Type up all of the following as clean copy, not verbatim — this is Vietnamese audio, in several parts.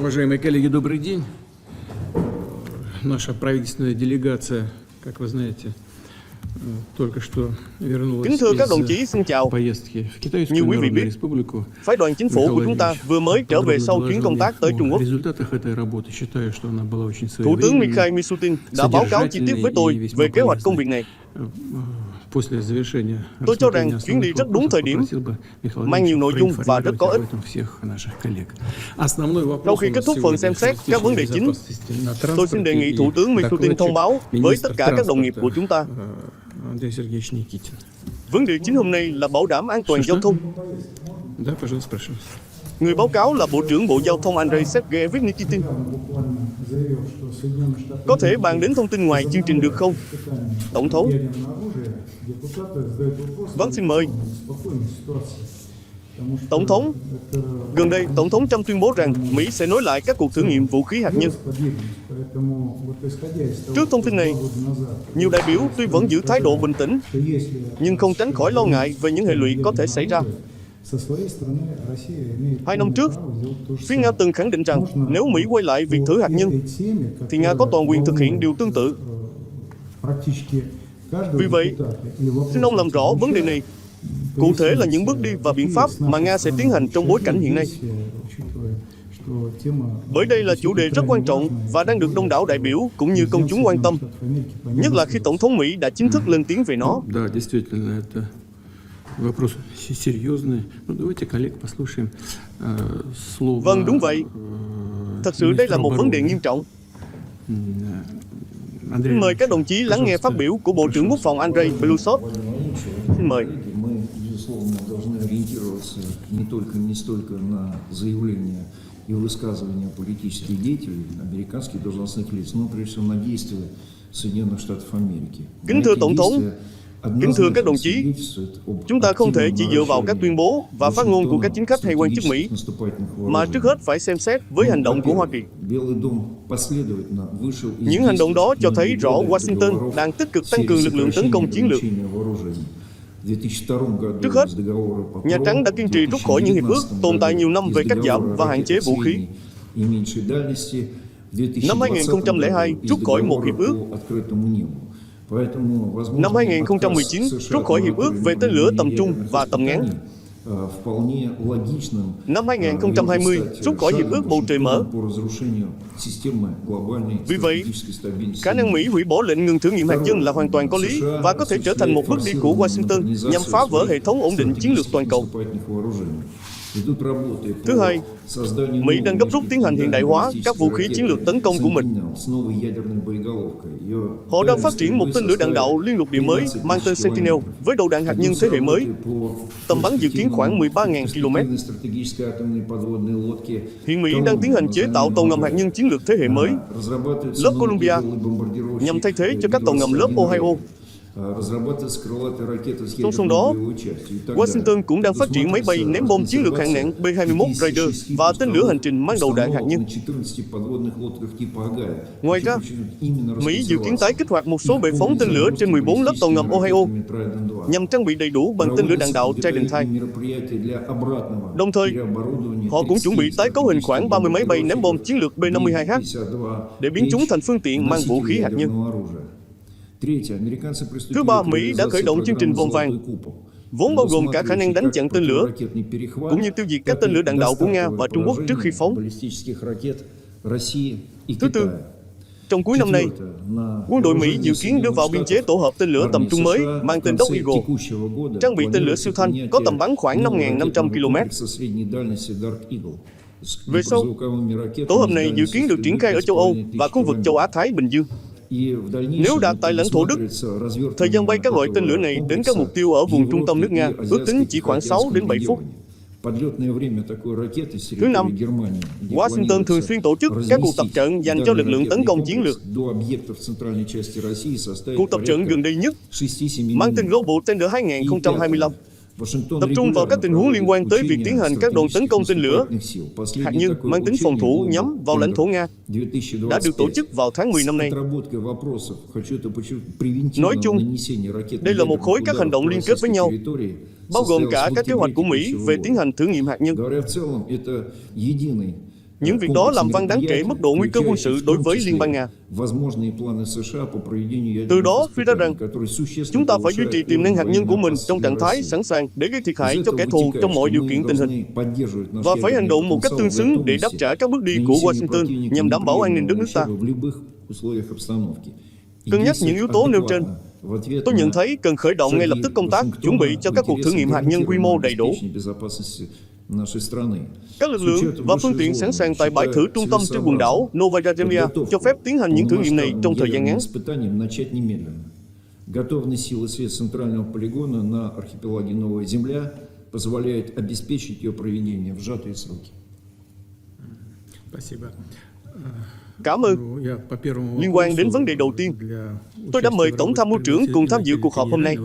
Уважаемые коллеги, добрый день. Наша правительственная делегация, как вы знаете, только что вернулась Kính thưa các đồng из chí, xin chào. поездки в Китайскую Như quý vị Народную biết, Республику. Phái đoàn chính phủ của chúng ta vừa mới trở về sau chuyến công tác tới Trung Quốc. О результатах этой работы считаю, что она была очень Thủ tướng своевременной. Mikhail Mishustin đã báo cáo chi tiết với tôi về kế hoạch công việc này. После завершения Tôi cho rằng рассмотрения chuyến đi основных rất đúng thời вопросов điểm, попросил бы Михаила mang nhiều nội dung và rất có ích. проинформировать об этом всех наших коллег. Основной вопрос Sau khi у kết нас thúc phần сегодня xem xét các vấn đề chính, безопасности на tôi xin đề nghị транспорте Thủ tướng и Mishustin thông báo với tất cả các đồng nghiệp của chúng ta. Андрей Сергеевич Никитин. Vấn đề chính hôm nay là bảo đảm an toàn giao thông. Да, пожалуйста, прошу. Người báo cáo là Bộ trưởng Bộ Giao thông Andrei Sergeyevich Nikitin. Có thể bàn đến thông tin ngoài chương trình được không? Tổng thống. Vâng, xin mời. Tổng thống, gần đây Tổng thống Trump tuyên bố rằng Mỹ sẽ nối lại các cuộc thử nghiệm vũ khí hạt nhân. Trước thông tin này, nhiều đại biểu tuy vẫn giữ thái độ bình tĩnh, nhưng không tránh khỏi lo ngại về những hệ lụy có thể xảy ra. 2 năm trước, phía Nga từng khẳng định rằng nếu Mỹ quay lại việc thử hạt nhân, thì Nga có toàn quyền thực hiện điều tương tự. Vì vậy, xin ông làm rõ vấn đề này. Cụ thể là những bước đi và biện pháp mà Nga sẽ tiến hành trong bối cảnh hiện nay. Bởi đây là chủ đề rất quan trọng và đang được đông đảo đại biểu cũng như công chúng quan tâm, nhất là khi Tổng thống Mỹ đã chính thức lên tiếng về nó. Да, действительно, это вопрос серьезный. Ну, давайте коллег послушаем слово. Vâng, đúng vậy. Thật sự đây là một vấn đề nghiêm trọng. Xin mời các đồng chí lắng nghe phát biểu của Bộ trưởng Quốc phòng Andrei Belousov. Xin mời. И высказывания политических деятелей, американских должностных лиц, но прежде всего на действия Соединенных Штатов Америки. Kính thưa Tổng thống, kính thưa các đồng chí, chúng ta không thể chỉ dựa vào các tuyên bố và phát ngôn của các chính khách hay quan chức Mỹ, mà trước hết phải xem xét với hành động của Hoa Kỳ. Những hành động đó cho thấy rõ Washington đang tích cực tăng cường lực lượng tấn công chiến lược. Trước hết, Nhà Trắng đã kiên trì rút khỏi những hiệp ước tồn tại nhiều năm về cắt giảm và hạn chế vũ khí. Năm 2002, rút khỏi một hiệp ước. Năm 2019, rút khỏi hiệp ước về tên lửa tầm trung và tầm ngắn. Năm 2020, rút khỏi hiệp ước bầu trời mở. Vì vậy, khả năng Mỹ hủy bỏ lệnh ngừng thử nghiệm hạt nhân là hoàn toàn có lý và có thể trở thành một bước đi của Washington nhằm phá vỡ hệ thống ổn định chiến lược toàn cầu. Thứ hai, Mỹ đang gấp rút tiến hành hiện đại hóa các vũ khí chiến lược tấn công của mình. Họ đang phát triển một tên lửa đạn đạo liên lục địa mới mang tên Sentinel với đầu đạn hạt nhân thế hệ mới, tầm bắn dự kiến khoảng 13.000 km. Hiện Mỹ đang tiến hành chế tạo tàu ngầm hạt nhân chiến lược thế hệ mới, lớp Columbia, nhằm thay thế cho các tàu ngầm lớp Ohio. Song song đó, Washington cũng đang phát triển máy bay ném bom chiến lược hạng nặng B-21 Raider và tên lửa hành trình mang đầu đạn hạt nhân. Ngoài ra, Mỹ dự kiến tái kích hoạt một số bệ phóng tên lửa trên 14 lớp tàu ngầm Ohio nhằm trang bị đầy đủ bằng tên lửa đạn đạo Trident II. Đồng thời, họ cũng chuẩn bị tái cấu hình khoảng 30 máy bay ném bom chiến lược B-52H để biến chúng thành phương tiện mang vũ khí hạt nhân. Thứ ba, Mỹ đã khởi động chương trình vòng vàng, vốn bao gồm cả khả năng đánh chặn tên lửa, cũng như tiêu diệt các tên lửa đạn đạo của Nga và Trung Quốc trước khi phóng. Thứ tư, trong cuối năm nay, quân đội Mỹ dự kiến đưa vào biên chế tổ hợp tên lửa tầm trung mới mang tên Dog Eagle, trang bị tên lửa siêu thanh có tầm bắn khoảng 5.500 km. Về sau, tổ hợp này dự kiến được triển khai ở châu Âu và khu vực châu Á-Thái Bình Dương. Nếu đạt tại lãnh thổ Đức, thời gian bay các loại tên lửa này đến các mục tiêu ở vùng trung tâm nước Nga ước tính chỉ khoảng 6 đến 7 phút. Thứ năm, Washington thường xuyên tổ chức các cuộc tập trận dành cho lực lượng tấn công chiến lược. Cuộc tập trận gần đây nhất mang tên Global Tender 2025 tập trung vào các tình huống liên quan tới việc tiến hành các đòn tấn công tên lửa hạt nhân mang tính phòng thủ nhắm vào lãnh thổ Nga đã được tổ chức vào tháng 10 năm nay. Nói chung, đây là một khối các hành động liên kết với nhau, bao gồm cả các kế hoạch của Mỹ về tiến hành thử nghiệm hạt nhân. Những việc đó làm tăng đáng kể mức độ nguy cơ quân sự đối với Liên bang Nga. Từ đó, Phi nói rằng chúng ta phải duy trì tiềm năng hạt nhân của mình trong trạng thái sẵn sàng để gây thiệt hại cho kẻ thù trong mọi điều kiện tình hình, và phải hành động một cách tương xứng để đáp trả các bước đi của Washington nhằm đảm bảo an ninh đất nước ta. Cân nhắc những yếu tố nêu trên, tôi nhận thấy cần khởi động ngay lập tức công tác chuẩn bị cho các cuộc thử nghiệm hạt nhân quy mô đầy đủ. Các lực lượng và phương tiện sẵn sàng tại bãi thử trung tâm trên quần đảo Novaya Zemlya cho phép tiến hành những thử nghiệm này trong thời gian ngắn. Готовность сил и средств центрального полигона на архипелаге Новая Земля позволяет обеспечить ее проведение в сжатые сроки. Спасибо. Cảm ơn. Liên quan đến vấn đề đầu tiên, tôi đã mời Tổng tham mưu trưởng cùng tham dự cuộc họp hôm nay.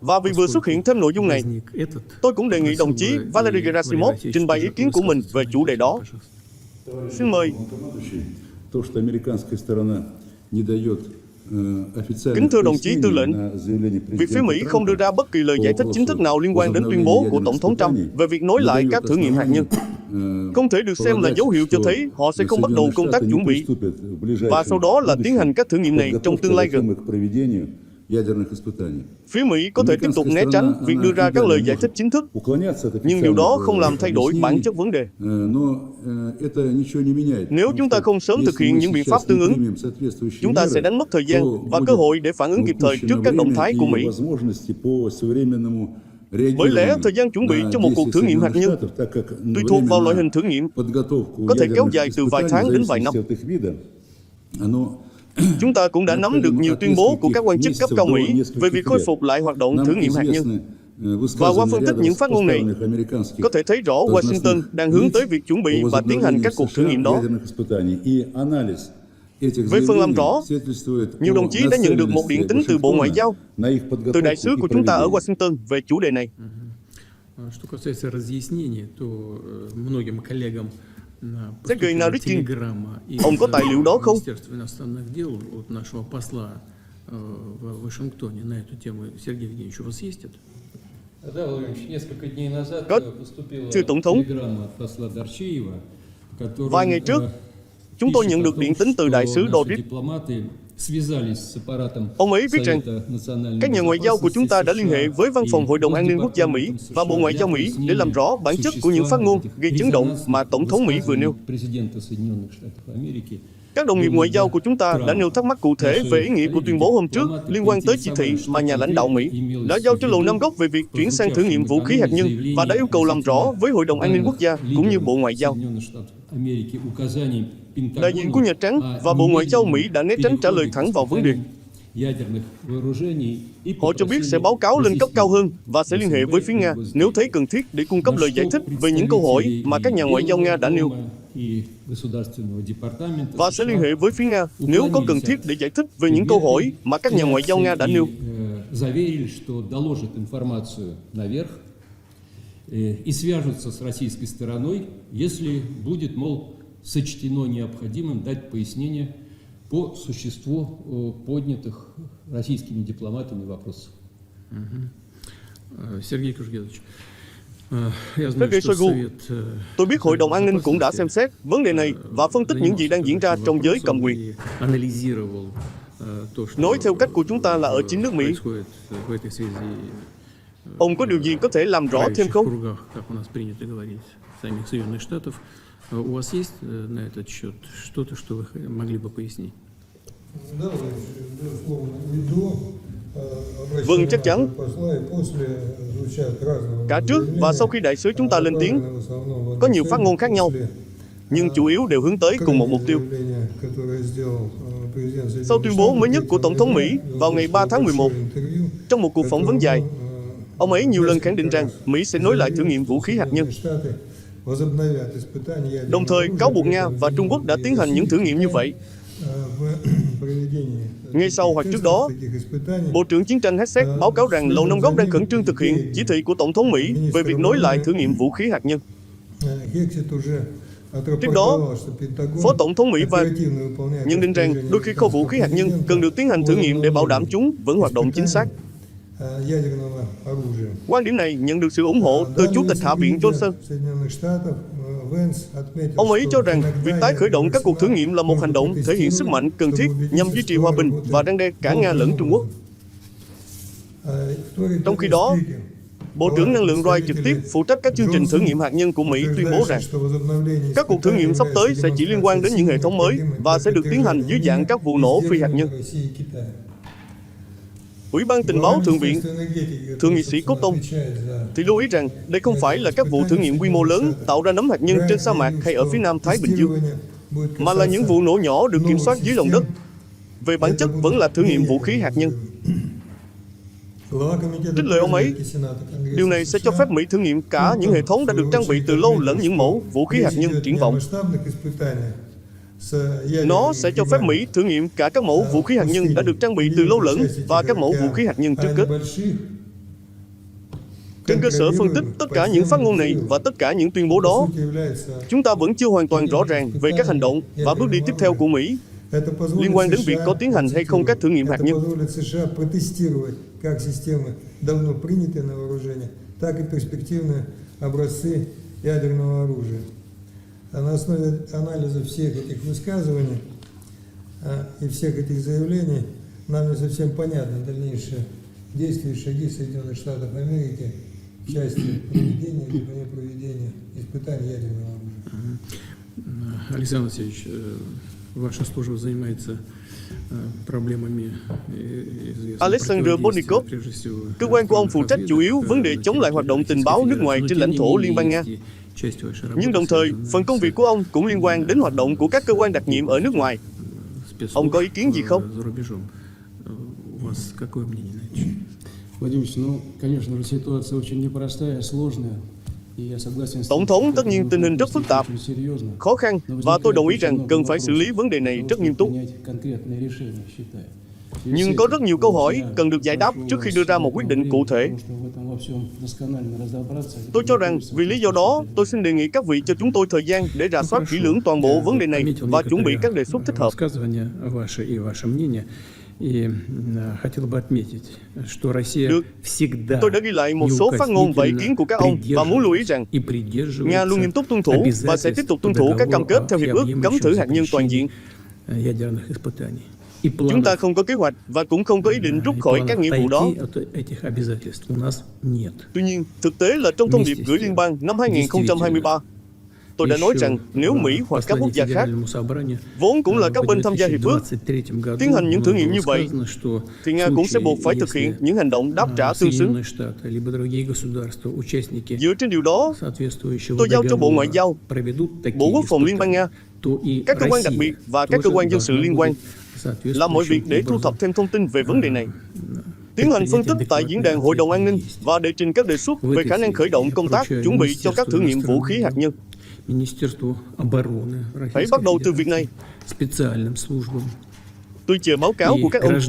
Và vì vừa xuất hiện thêm nội dung này, tôi cũng đề nghị đồng chí Valery Gerasimov trình bày ý kiến của mình về chủ đề đó. Xin mời. Kính thưa đồng chí tư lệnh, việc phía Mỹ không đưa ra bất kỳ lời giải thích chính thức nào liên quan đến tuyên bố của Tổng thống Trump về việc nối lại các thử nghiệm hạt nhân không thể được xem là dấu hiệu cho thấy họ sẽ không bắt đầu công tác chuẩn bị và sau đó là tiến hành các thử nghiệm này trong tương lai gần. Phía Mỹ có thể tiếp tục né tránh việc đưa ra các lời giải thích chính thức, nhưng điều đó không làm thay đổi bản chất vấn đề. Nếu chúng ta không sớm thực hiện những biện pháp tương ứng, chúng ta sẽ đánh mất thời gian và cơ hội để phản ứng kịp thời trước các động thái của Mỹ. Bởi lẽ, thời gian chuẩn bị cho một cuộc thử nghiệm hạt nhân tùy thuộc vào loại hình thử nghiệm, có thể kéo dài từ vài tháng đến vài năm. Chúng ta cũng đã nắm được nhiều tuyên bố của các quan chức cấp cao Mỹ về việc khôi phục lại hoạt động thử nghiệm hạt nhân. Và qua phân tích những phát ngôn này, có thể thấy rõ Washington đang hướng tới việc chuẩn bị và tiến hành các cuộc thử nghiệm đó. Về phần làm rõ, nhiều đồng chí đã nhận được một điện tín từ Bộ Ngoại giao, từ đại sứ của chúng ta ở Washington về chủ đề này. Sergei Naryshkin, ông có tài liệu đó không? Có, thưa Tổng thống. Vài ngày trước, chúng tôi nhận được điện tín từ đại sứ Dorit. Ông ấy viết rằng, các nhà ngoại giao của chúng ta đã liên hệ với Văn phòng Hội đồng An ninh Quốc gia Mỹ và Bộ Ngoại giao Mỹ để làm rõ bản chất của những phát ngôn gây chấn động mà Tổng thống Mỹ vừa nêu. Các đồng nghiệp ngoại giao của chúng ta đã nêu thắc mắc cụ thể về ý nghĩa của tuyên bố hôm trước liên quan tới chỉ thị mà nhà lãnh đạo Mỹ đã giao cho Lầu Năm Góc về việc chuyển sang thử nghiệm vũ khí hạt nhân và đã yêu cầu làm rõ với Hội đồng An ninh Quốc gia cũng như Bộ Ngoại giao. Đại diện của Nhà Trắng và Bộ Ngoại giao Mỹ đã né tránh trả lời thẳng vào vấn đề. Họ cho biết sẽ báo cáo lên cấp cao hơn và sẽ liên hệ với phía Nga nếu thấy cần thiết để cung cấp lời giải thích về những câu hỏi mà các nhà ngoại giao Nga đã nêu. Và sẽ liên hệ với phía Nga nếu có cần thiết để giải thích về những câu hỏi mà các nhà ngoại giao Nga đã nêu. И свяжутся с российской стороной, если будет, мол, сочтено необходимым дать пояснение по существу поднятых российскими дипломатами вопросов. Сергей Кужгедович, Sergei Shoigu, tôi biết Hội đồng An ninh cũng đã xem xét vấn đề này và phân tích những gì đang diễn ra trong giới cầm quyền. Nói theo cách của chúng ta là ở chính nước Mỹ. Ông có điều gì có thể làm rõ thêm không? Vâng, chắc chắn. Cả trước và sau khi đại sứ chúng ta lên tiếng, có nhiều phát ngôn khác nhau, nhưng chủ yếu đều hướng tới cùng một mục tiêu. Sau tuyên bố mới nhất của Tổng thống Mỹ vào ngày 3 tháng 11, trong một cuộc phỏng vấn dài, ông ấy nhiều lần khẳng định rằng Mỹ sẽ nối lại thử nghiệm vũ khí hạt nhân. Đồng thời cáo buộc Nga và Trung Quốc đã tiến hành những thử nghiệm như vậy. Ngay sau hoặc trước đó, Bộ trưởng Chiến tranh Hegseth báo cáo rằng Lầu Năm Góc đang khẩn trương thực hiện chỉ thị của Tổng thống Mỹ về việc nối lại thử nghiệm vũ khí hạt nhân. Tiếp đó, Phó Tổng thống Mỹ Vance nhận định rằng đôi khi kho vũ khí hạt nhân cần được tiến hành thử nghiệm để bảo đảm chúng vẫn hoạt động chính xác. Quan điểm này nhận được sự ủng hộ từ Chủ tịch Hạ viện Johnson. Ông ấy cho rằng việc tái khởi động các cuộc thử nghiệm là một hành động thể hiện sức mạnh cần thiết nhằm duy trì hòa bình và răn đe cả Nga lẫn Trung Quốc. Trong khi đó, Bộ trưởng Năng lượng Wright trực tiếp phụ trách các chương trình thử nghiệm hạt nhân của Mỹ tuyên bố rằng các cuộc thử nghiệm sắp tới sẽ chỉ liên quan đến những hệ thống mới và sẽ được tiến hành dưới dạng các vụ nổ phi hạt nhân. Ủy ban tình báo Thượng viện, Thượng nghị sĩ Cotton thì lưu ý rằng đây không phải là các vụ thử nghiệm quy mô lớn tạo ra nấm hạt nhân trên sa mạc hay ở phía nam Thái Bình Dương, mà là những vụ nổ nhỏ được kiểm soát dưới lòng đất. Về bản chất vẫn là thử nghiệm vũ khí hạt nhân. Trích lời ông ấy, điều này sẽ cho phép Mỹ thử nghiệm cả những hệ thống đã được trang bị từ lâu lẫn những mẫu vũ khí hạt nhân triển vọng. Nó sẽ cho phép Mỹ thử nghiệm cả các mẫu vũ khí hạt nhân đã được trang bị từ lâu lẫn và các mẫu vũ khí hạt nhân trước kết. Trên cơ sở phân tích tất cả những phát ngôn này và tất cả những tuyên bố đó, chúng ta vẫn chưa hoàn toàn rõ ràng về các hành động và bước đi tiếp theo của Mỹ liên quan đến việc có tiến hành hay không các thử nghiệm hạt nhân. На основе анализа всех этих высказываний и всех этих заявлений нам не совсем понятны дальнейшие действия и шаги Соединенных Штатов Америки в части проведения либо не проведения испытаний ядерного оружия. Александр Васильевич, ваша служба занимается проблемами известных Alexander противодействия, Bonnikov, прежде всего, cơ quan của ông phụ trách chủ yếu vấn đề chống lại hoạt động tình báo nước ngoài trên lãnh thổ Liên bang Nga. Nhưng đồng thời, phần công việc của ông cũng liên quan đến hoạt động của các cơ quan đặc nhiệm ở nước ngoài. Ông có ý kiến gì không? Владимир Ильич, ну, конечно же, ситуация очень непростая, сложная. Tổng thống, tất nhiên tình hình rất phức tạp, khó khăn và tôi đồng ý rằng cần phải xử lý vấn đề này rất nghiêm túc. Nhưng có rất nhiều câu hỏi cần được giải đáp trước khi đưa ra một quyết định cụ thể. Tôi cho rằng vì lý do đó, tôi xin đề nghị các vị cho chúng tôi thời gian để rà soát kỹ lưỡng toàn bộ vấn đề này và chuẩn bị các đề xuất thích hợp. Được, tôi đã ghi lại một số phát ngôn và ý kiến của các ông và muốn lưu ý rằng Nga luôn nghiêm túc tuân thủ và sẽ tiếp tục tuân thủ các cam kết theo Hiệp ước cấm thử hạt nhân toàn diện. Chúng ta không có kế hoạch và cũng không có ý định rút khỏi các nghĩa vụ đó. Tuy nhiên, thực tế là trong thông điệp gửi liên bang năm 2023, tôi đã nói rằng nếu Mỹ hoặc các quốc gia khác, vốn cũng là các bên tham gia hiệp ước, tiến hành những thử nghiệm như vậy, thì Nga cũng sẽ buộc phải thực hiện những hành động đáp trả tương xứng. Dựa trên điều đó, tôi giao cho Bộ Ngoại giao, Bộ Quốc phòng Liên bang Nga, các cơ quan đặc biệt và các cơ quan dân sự liên quan làm mọi việc để thu thập thêm thông tin về vấn đề này, tiến hành phân tích tại diễn đàn Hội đồng An ninh và đệ trình các đề xuất về khả năng khởi động công tác chuẩn bị cho các thử nghiệm vũ khí hạt nhân. Hãy bắt đầu từ việc này. Tôi chờ báo cáo của các ông.